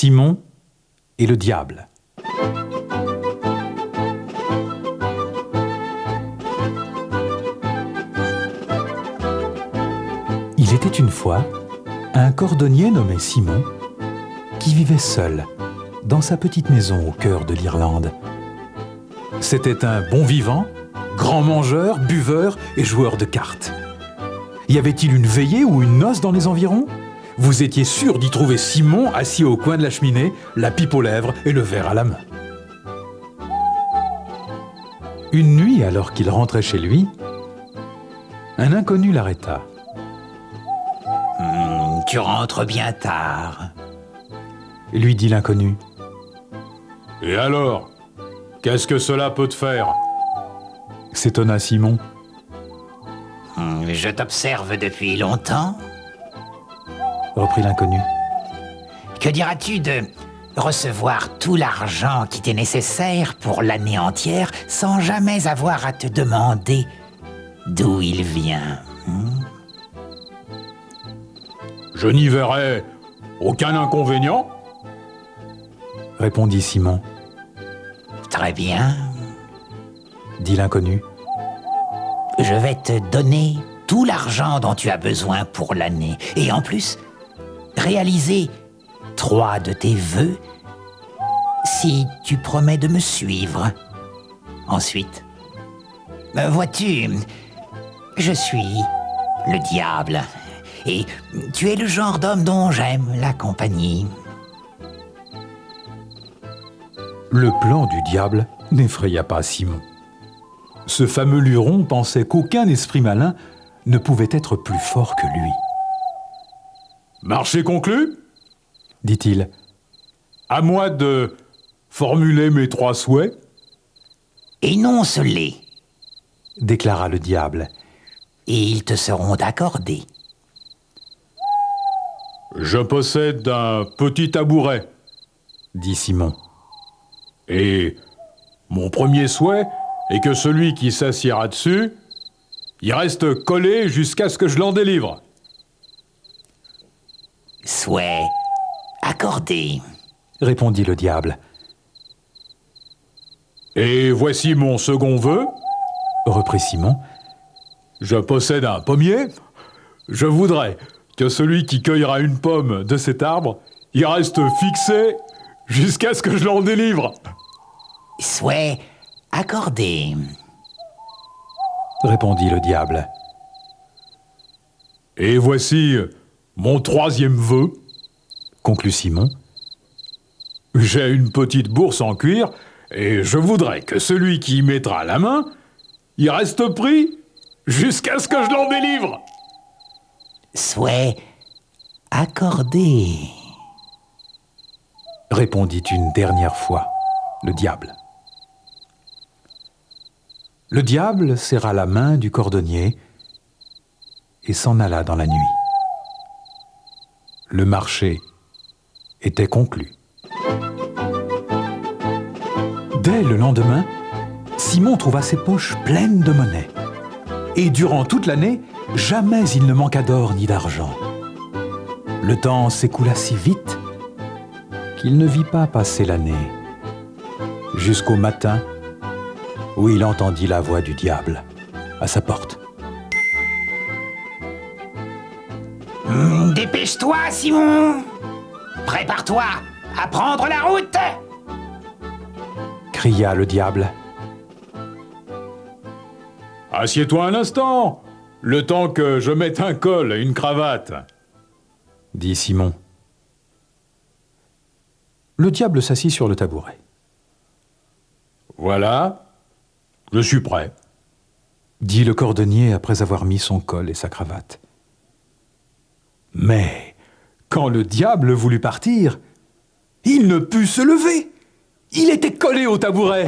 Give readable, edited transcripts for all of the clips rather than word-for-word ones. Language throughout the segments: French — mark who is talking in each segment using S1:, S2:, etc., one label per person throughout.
S1: Simon et le diable. Il était une fois un cordonnier nommé Simon qui vivait seul dans sa petite maison au cœur de l'Irlande. C'était un bon vivant, grand mangeur, buveur et joueur de cartes. Y avait-il une veillée ou une noce dans les environs ? Vous étiez sûr d'y trouver Simon assis au coin de la cheminée, la pipe aux lèvres et le verre à la main. Une nuit, alors qu'il rentrait chez lui, un inconnu l'arrêta.
S2: « Tu rentres bien tard. »
S1: lui dit l'inconnu.
S3: « Et alors ? Qu'est-ce que cela peut te faire ?»
S1: s'étonna Simon.
S2: « Je t'observe depuis longtemps. »
S1: reprit l'inconnu.
S2: « Que diras-tu de recevoir tout l'argent qui t'est nécessaire pour l'année entière sans jamais avoir à te demander d'où il vient ?
S3: Je n'y verrai aucun inconvénient, »
S1: répondit Simon.
S2: « Très bien, »
S1: dit l'inconnu.
S2: « Je vais te donner tout l'argent dont tu as besoin pour l'année. Et en plus, réaliser 3 de tes vœux si tu promets de me suivre. Ensuite, vois-tu, je suis le diable. Et tu es le genre d'homme dont j'aime la compagnie. »
S1: Le plan du diable n'effraya pas Simon. Ce fameux luron pensait qu'aucun esprit malin ne pouvait être plus fort que lui.
S3: « Marché conclu ?»
S1: dit-il.
S3: « À moi de formuler mes 3 souhaits ?» ?»«
S2: Énonce-les, »
S1: déclara le diable.
S2: « et ils te seront accordés. »
S3: « Je possède un petit tabouret, »
S1: dit Simon.
S3: « Et mon premier souhait est que celui qui s'assiera dessus, il reste collé jusqu'à ce que je l'en délivre. » »«
S2: Souhait accordé, »
S1: répondit le diable.
S3: « Et voici mon second vœu, »
S1: reprit Simon.
S3: « Je possède un pommier. Je voudrais que celui qui cueillera une pomme de cet arbre, il reste fixé jusqu'à ce que je l'en délivre. » »«
S2: Souhait accordé, »
S1: répondit le diable.
S3: « Et voici mon 3e vœu, »
S1: conclut Simon.
S3: « J'ai une petite bourse en cuir, et je voudrais que celui qui y mettra la main, il reste pris jusqu'à ce que je l'en délivre. » »«
S2: Souhait accordé, »
S1: répondit une dernière fois le diable. Le diable serra la main du cordonnier et s'en alla dans la nuit. Le marché était conclu. Dès le lendemain, Simon trouva ses poches pleines de monnaie. Et durant toute l'année, jamais il ne manqua d'or ni d'argent. Le temps s'écoula si vite qu'il ne vit pas passer l'année, jusqu'au matin où il entendit la voix du diable à sa porte.
S2: « Dépêche-toi, Simon! Prépare-toi à prendre la route !»
S1: cria le diable.
S3: « Assieds-toi un instant, le temps que je mette un col et une cravate. »
S1: dit Simon. Le diable s'assit sur le tabouret.
S3: « Voilà, je suis prêt. »
S1: dit le cordonnier après avoir mis son col et sa cravate. Mais quand le diable voulut partir, il ne put se lever. Il était collé au tabouret.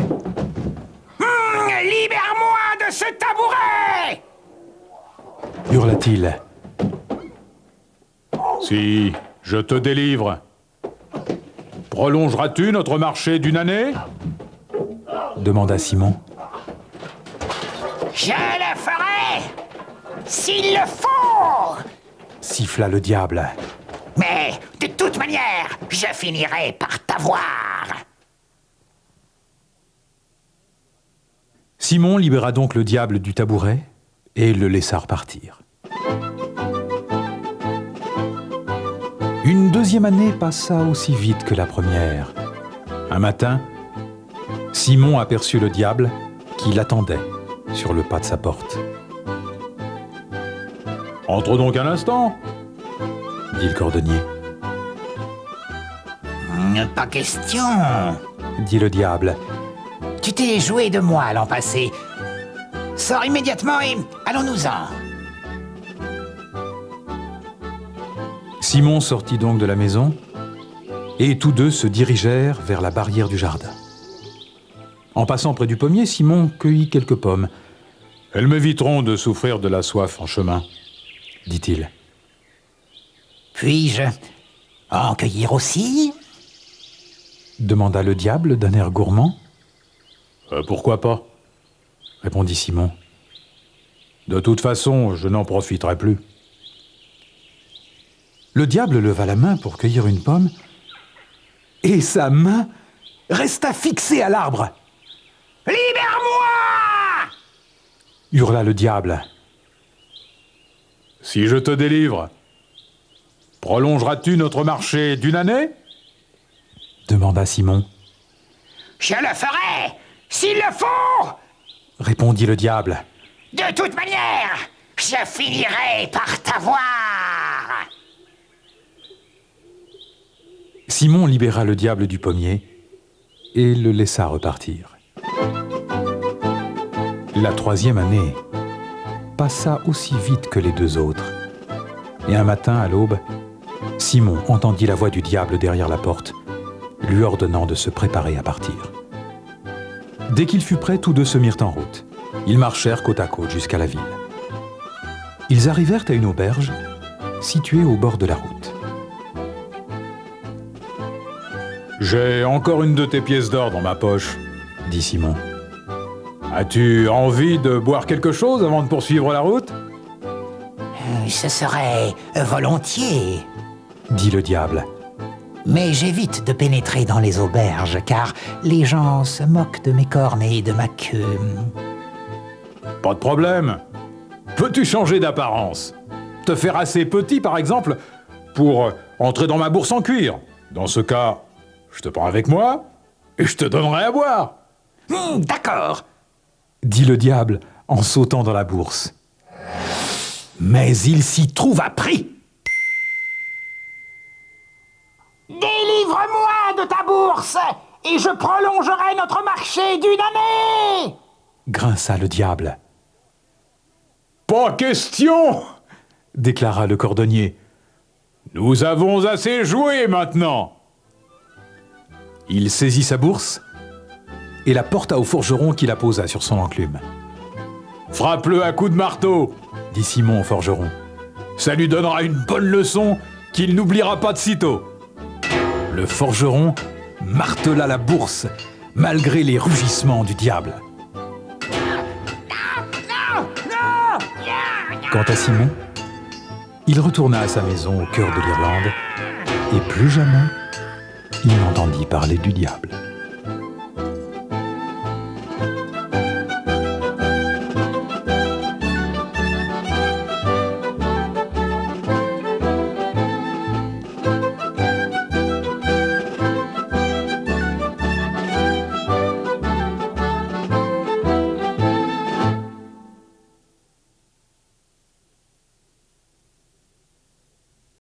S2: Libère-moi de ce tabouret !
S1: Hurla-t-il.
S3: Si je te délivre, prolongeras-tu notre marché d'1 année ?
S1: demanda Simon.
S2: Je le ferai, s'il le faut !
S1: Siffla le diable.
S2: Mais De toute manière, je finirai par t'avoir.
S1: Simon libéra donc le diable du tabouret et le laissa repartir. Une deuxième année passa aussi vite que la première. Un matin, Simon aperçut le diable qui l'attendait sur le pas de sa porte.
S3: « Entre donc un instant !»
S1: dit le cordonnier.
S2: « Pas question !»
S1: dit le diable.
S2: « Tu t'es joué de moi l'an passé. Sors immédiatement et allons-nous-en. »
S1: Simon sortit donc de la maison et tous deux se dirigèrent vers la barrière du jardin. En passant près du pommier, Simon cueillit quelques pommes.
S3: « Elles m'éviteront de souffrir de la soif en chemin, »
S1: dit-il.
S2: « Puis-je en cueillir aussi ?»
S1: demanda le diable d'un air gourmand.
S3: « Pourquoi pas ?»
S1: répondit Simon.
S3: « De toute façon, je n'en profiterai plus. »
S1: Le diable leva la main pour cueillir une pomme, et sa main resta fixée à l'arbre.
S2: « Libère-moi »
S1: hurla le diable.
S3: « Si je te délivre, prolongeras-tu notre marché d'une année ?»
S1: demanda Simon.
S2: « Je le ferai, s'il le faut »
S1: répondit le diable.
S2: « De toute manière, je finirai par t'avoir »
S1: Simon libéra le diable du pommier et le laissa repartir. La troisième année passa aussi vite que les deux autres. Et un matin, à l'aube, Simon entendit la voix du diable derrière la porte, lui ordonnant de se préparer à partir. Dès qu'il fut prêt, tous deux se mirent en route. Ils marchèrent côte à côte jusqu'à la ville. Ils arrivèrent à une auberge située au bord de la route.
S3: « J'ai encore une de tes pièces d'or dans ma poche, »
S1: dit Simon.
S3: « As-tu envie de boire quelque chose avant de poursuivre la route ?»«
S2: Ce serait volontiers, »
S1: dit le diable.
S2: « Mais j'évite de pénétrer dans les auberges, car les gens se moquent de mes cornes et de ma queue. »«
S3: Pas de problème. Peux-tu changer d'apparence? Te faire assez petit, par exemple, pour entrer dans ma bourse en cuir? Dans ce cas, je te prends avec moi et je te donnerai à boire. »
S2: D'accord,
S1: dit le diable en sautant dans la bourse. Mais il s'y trouva pris.
S2: Délivre-moi de ta bourse et je prolongerai notre marché d'une année »
S1: grinça le diable.
S3: Pas question,
S1: déclara le cordonnier.
S3: Nous avons assez joué maintenant.
S1: Il saisit sa bourse et la porta au forgeron qui la posa sur son enclume.
S3: Frappe-le à coups de marteau,
S1: dit Simon au forgeron.
S3: Ça lui donnera une bonne leçon qu'il n'oubliera pas de sitôt.
S1: Le forgeron martela la bourse malgré les rugissements du diable. Quant à Simon, il retourna à sa maison au cœur de l'Irlande et plus jamais il n'entendit parler du diable.